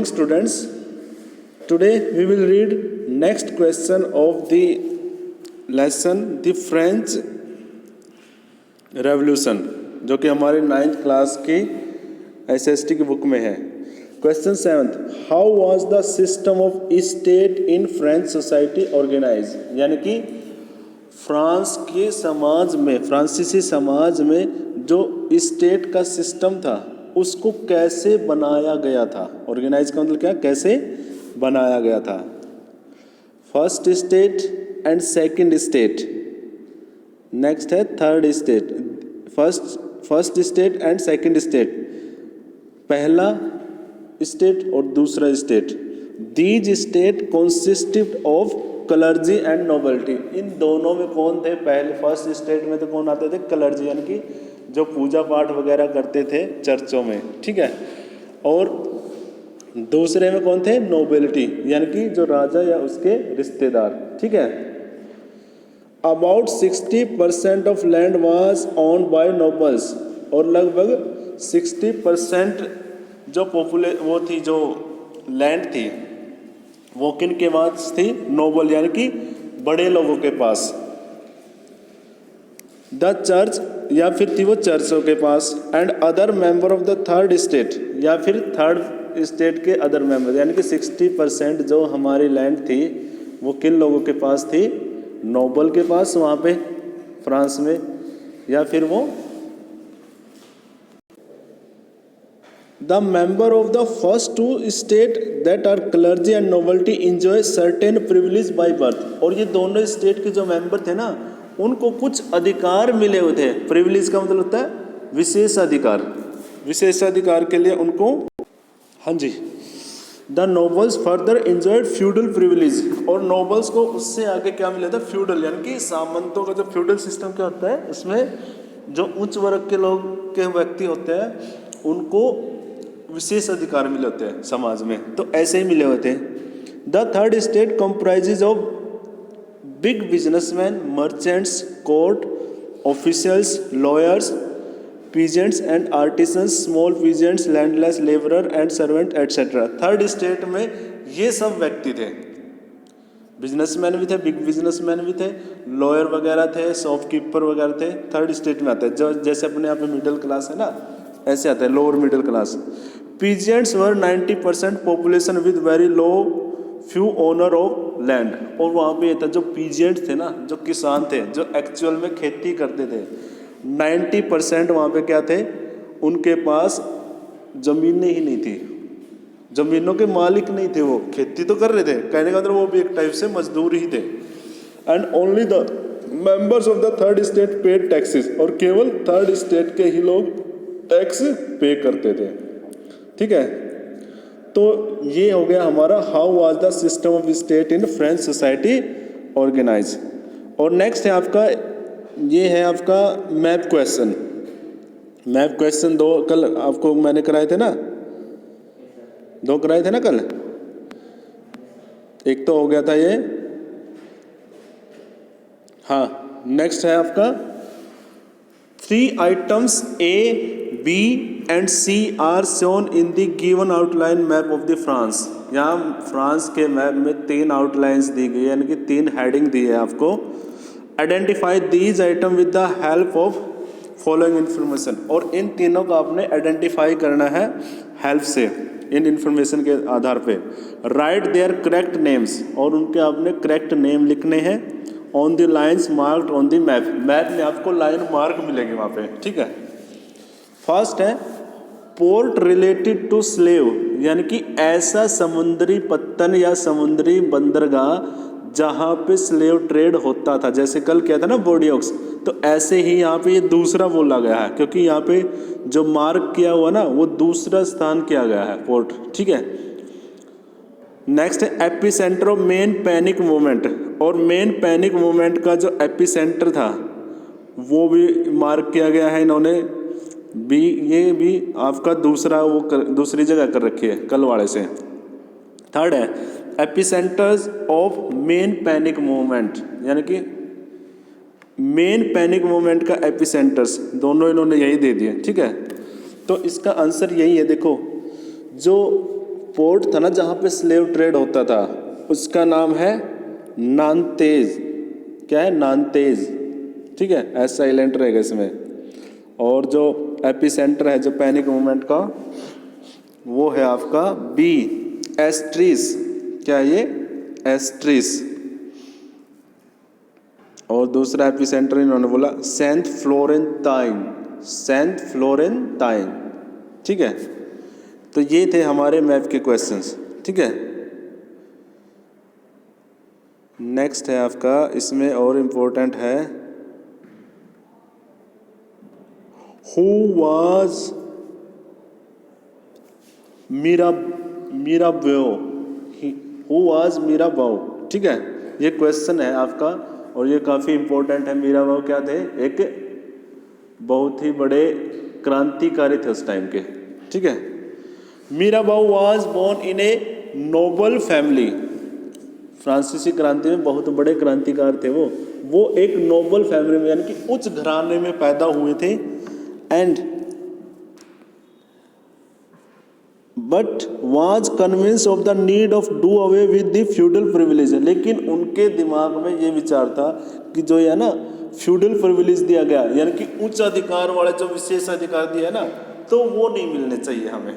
Students, today we will read next question of the lesson the French Revolution, जो कि हमारे 9th class की SST की book में है। Question 7, how was the system of state in French society organise, यानी कि France के समाज में, फ्रांसीसी समाज में जो स्टेट का सिस्टम था उसको कैसे बनाया गया था। ऑर्गेनाइज का मतलब क्या, कैसे बनाया गया था। First state and second state, next है third state. First state and second state, पहला स्टेट और दूसरा state. These state consisted of clergy and nobility. इन दोनों में कौन थे, पहले फर्स्ट स्टेट में तो कौन आते थे, क्लर्जी, यानी कि जो पूजा पाठ वगैरह करते थे चर्चों में, ठीक है। और दूसरे में कौन थे, नोबेलिटी, यानी कि जो राजा या उसके रिश्तेदार, ठीक है। About 60% of land was owned by nobles, और लगभग 60% जो वो थी, जो लैंड थी वो किन के पास थी, नोबल, यानी कि बड़े लोगों के पास। द चर्च, या फिर थी वो चर्चों के पास। And other member of the third state, या फिर थर्ड स्टेट के अदर मेंबर, यानी कि 60% जो हमारी लैंड थी वो किन लोगों के पास थी, नोबल के पास वहाँ पे फ्रांस में, या फिर वो the member of the first two state that are clergy and nobility enjoy certain privilege by birth. और ये दोनों स्टेट के जो मेंबर थे ना, उनको कुछ अधिकार मिले हुए थे। प्रिविलेज का मतलब होता है विशेष अधिकार, विशेषाधिकार के लिए उनको, हाँ जी। The nobles further enjoyed feudal privilege, और नोबल्स को उससे आगे क्या मिला था, फ्यूडल, यानी कि सामंतों का जो फ्यूडल सिस्टम क्या होता है, इसमें जो उच्च वर्ग के लोग के व्यक्ति होते हैं उनको विशेष अधिकार मिले होते हैं समाज में, तो ऐसे ही मिले हुए थे। The third state comprises of big businessman, merchants, court officials, lawyers, peasants and artisans, small peasants, landless labourer and servant etcetera. Third state में ये सब व्यक्ति थे, बिजनेसमैन भी थे, बिग बिजनेसमैन भी थे, लॉयर वगैरह थे, शॉपकीपर वगैरह थे। थर्ड स्टेट में आते हैं, जो जैसे अपने यहाँ पे मिडिल क्लास है ना, ऐसे आता है lower middle class. Peasants were 90% population with very low few owner of land. और वहाँ पे ये था, जो पीजेंट थे ना, जो किसान थे, जो एक्चुअल में खेती करते थे, 90% वहाँ पे क्या थे, उनके पास ज़मीनें ही नहीं थी, ज़मीनों के मालिक नहीं थे, वो खेती तो कर रहे थे, कहने का मतलब वो भी एक टाइप से मजदूर ही थे। And only the members of the third state paid taxes, और केवल थर्ड स्टेट के ही लोग टैक्स पे करते थे, ठीक है। तो ये हो गया हमारा how was the system of state in French society organise. और नेक्स्ट है आपका, ये है आपका मैप क्वेश्चन। मैप क्वेश्चन दो कल आपको मैंने कराए थे ना, दो कराए थे ना कल, एक तो हो गया था ये, हाँ। नेक्स्ट है आपका 3 items A, B and C are shown in the given outline map of the France। यहाँ फ्रांस के मैप में 3 आउटलाइंस दी गई है, यानी कि 3 हेडिंग दी है आपको। Identify these item with the help of following information, और इन तीनों को आपने आइडेंटिफाई करना है हेल्प से, इन इन्फॉर्मेशन के आधार पे। राइट देयर करेक्ट नेम्स, और उनके आपने करेक्ट नेम लिखने हैं। On the lines marked on the map, map में आपको लाइन मार्क मिलेंगे वहाँ पे, ठीक है। फर्स्ट है पोर्ट रिलेटेड टू स्लेव, यानी कि ऐसा समुद्री पत्तन या समुद्री बंदरगाह जहाँ पे स्लेव ट्रेड होता था, जैसे कल क्या था ना बोर्डियोक्स, तो ऐसे ही यहाँ पे ये दूसरा बोला गया है, क्योंकि यहाँ पे जो मार्क किया हुआ ना वो दूसरा स्थान किया गया है, पोर्ट, ठीक है। नेक्स्ट है AP centre of main panic movement, और मेन पैनिक मूवमेंट का जो एपी सेंटर था वो भी मार्क किया गया है इन्होंने भी, ये भी आपका दूसरा वो दूसरी जगह कर रखी है कल वाले से। थर्ड है AP centres of main panic movement, यानी कि मेन पैनिक मूवमेंट का एपी सेंटर्स, दोनों इन्होंने यही दे दिए, ठीक है। तो इसका आंसर यही है, देखो जो पोर्ट था ना जहाँ पे स्लेव ट्रेड होता था, उसका नाम है नानतेज। क्या है? नानतेज। ठीक है, एस साइलेंट रहेगा इसमें। और जो एपिसेंटर है जो पैनिक मूवमेंट का, वो है आपका बी, एस्ट्रिस। क्या है ये? एस्ट्रिस। और दूसरा एपिसेंटर इन्होंने बोला सेंट फ्लोरेंटाइन। Saint Florentine. ठीक है, तो ये थे हमारे मैप के क्वेश्चंस। ठीक है, नेक्स्ट है आपका, इसमें और इम्पोर्टेंट है, who was Mirabeau. Who was Mirabeau. ठीक है, ये क्वेश्चन है आपका और ये काफ़ी इम्पोर्टेंट है। मीराबो क्या थे? एक बहुत ही बड़े क्रांतिकारी थे उस टाइम के। ठीक है, Mirabeau was born in a noble family. फ्रांसीसी क्रांति में बहुत बड़े क्रांतिकार थे वो एक नोबल फैमिली में यानी कि उच्च घराने में पैदा हुए थे। And but was convince of the need of do away with the feudal privilege. लेकिन उनके दिमाग में ये विचार था कि जो है ना फ्यूडल प्रिविलेज दिया गया यानी कि उच्च अधिकार वाले जो विशेष अधिकार दिया है ना, तो वो नहीं मिलने चाहिए हमें।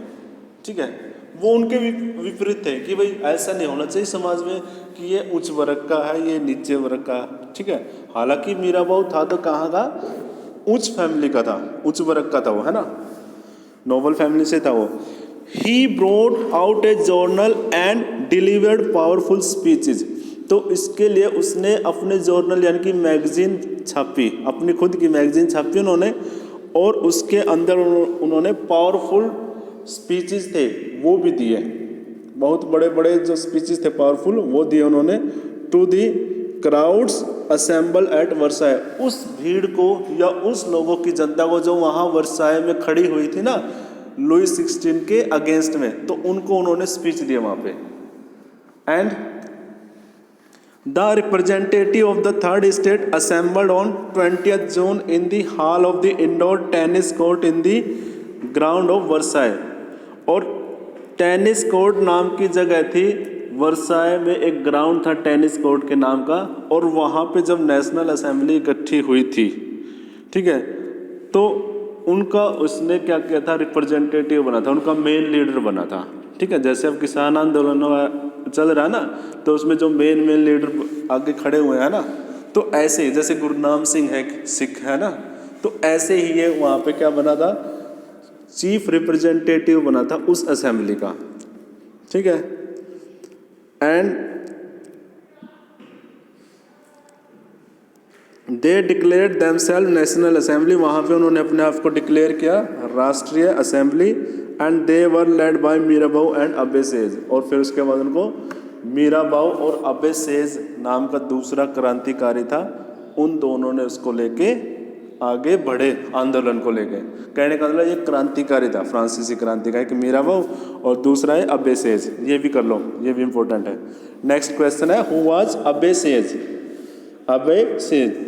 ठीक है, वो उनके विपरीत थे कि भाई ऐसा नहीं होना चाहिए समाज में कि ये उच्च वर्ग का है, ये नीचे वर्ग का। ठीक है, हालांकि मीराबाऊ था तो कहाँ का? उच्च फैमिली का था, उच्च वर्ग का था वो, है ना, नोबल फैमिली से था वो। He brought out A journal and delivered powerful speeches. तो इसके लिए उसने अपने जर्नल यानी कि मैगजीन छापी, अपनी खुद की मैगजीन छापी उन्होंने, और उसके अंदर उन्होंने पावरफुल स्पीचेस थे वो भी दिए। बहुत बड़े बड़े जो स्पीचेस थे पावरफुल वो दिए उन्होंने to the crowds assemble at Versailles. उस भीड़ को या उस लोगों की जनता को जो वहाँ वर्साय में खड़ी हुई थी ना लुई 16 के अगेंस्ट में, तो उनको उन्होंने स्पीच दिया वहाँ पे। And the representative of the third state assembled on 20 June in the hall of the indoor tennis court in the ground of Versailles. और टेनिस कोर्ट नाम की जगह थी वर्साय में, एक ग्राउंड था टेनिस कोर्ट के नाम का, और वहाँ पे जब नेशनल असेंबली इकट्ठी हुई थी, ठीक है, तो उनका उसने क्या किया था? रिप्रेजेंटेटिव बना था, उनका मेन लीडर बना था। ठीक है, जैसे अब किसान आंदोलन चल रहा है ना, तो उसमें जो मेन लीडर आगे खड़े हुए हैं ना, तो ऐसे ही जैसे गुरनाम सिंह है सिख है ना, तो ऐसे ही ये वहाँ पे क्या बना था? चीफ रिप्रेजेंटेटिव बना था उस असेंबली का। ठीक है, and they declare themselves national assembly. वहाँ पे उन्होंने अपने आप को डिक्लेयर किया राष्ट्रीय assembly. And they were led by Mirabeau and Abbe Sieyes. और फिर उसके बाद उनको मीराबाऊ और अब्बे सेज नाम का दूसरा क्रांतिकारी था, उन दोनों ने उसको लेके आगे बढ़े आंदोलन को लेके। कहने का मतलब ये क्रांतिकारी था, फ्रांसीसी क्रांतिकारी, कि मीराबाऊ और दूसरा है अब्बे सेज। ये भी कर लो, ये भी इंपॉर्टेंट है। नेक्स्ट क्वेश्चन है हु वाज अब्बे सेज। अब्बे सेज,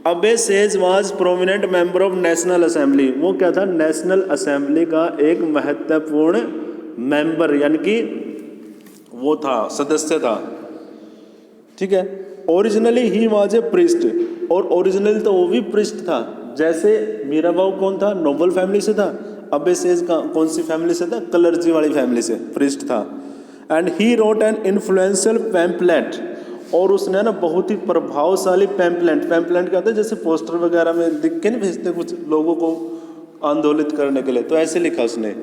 अब्बे says was prominent member of national assembly. वो क्या था? नेशनल असेंबली का एक महत्वपूर्ण मेंबर यानी कि वो था, सदस्य था। ठीक है, originally he was a priest. और ओरिजिनल तो वो भी प्रिस्ट था। जैसे मीराबाऊ कौन था? नोबल फैमिली से था। अब्बे सेज का कौन सी फैमिली से था? क्लर्जी वाली फैमिली से, प्रिस्ट था। And he wrote an influential pamphlet. और उसने ना बहुत ही प्रभावशाली पैम्पलेट क्या होता है? जैसे पोस्टर वगैरह में दिख के नहीं भेजते कुछ लोगों को आंदोलित करने के लिए, तो ऐसे लिखा उसने,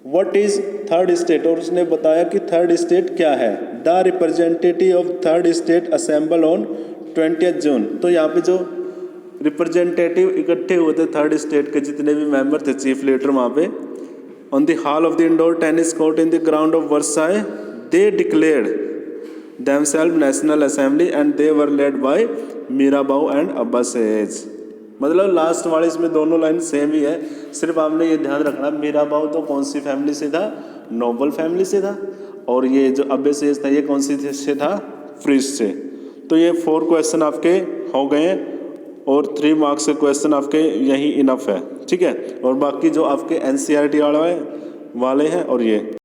व्हाट इज थर्ड स्टेट। और उसने बताया कि थर्ड स्टेट क्या है। The representative of third state assemble on 20 जून। तो यहाँ पे जो रिप्रेजेंटेटिव इकट्ठे हुए थे थर्ड स्टेट के जितने भी मेंबर थे, चीफ लीडर, वहाँ पे on the hall of the indoor tennis court in the ground of Versailles, they declared themselves national assembly and they were led by Mirabeau and Abbe Sieyes. मतलब last वाले इसमें दोनों line same ही है, सिर्फ आपने ये ध्यान रखना मीराबाऊ तो कौन सी फैमिली से था? नोबल फैमिली से था। और ये जो अब्बे सेज था ये कौन सी से था? प्रिस्ट से। तो ये 4 क्वेश्चन आपके हो गए और 3 मार्क्स के क्वेश्चन आपके यही इनफ है। ठीक है, और बाकी जो आपके NCERT वाले हैं और ये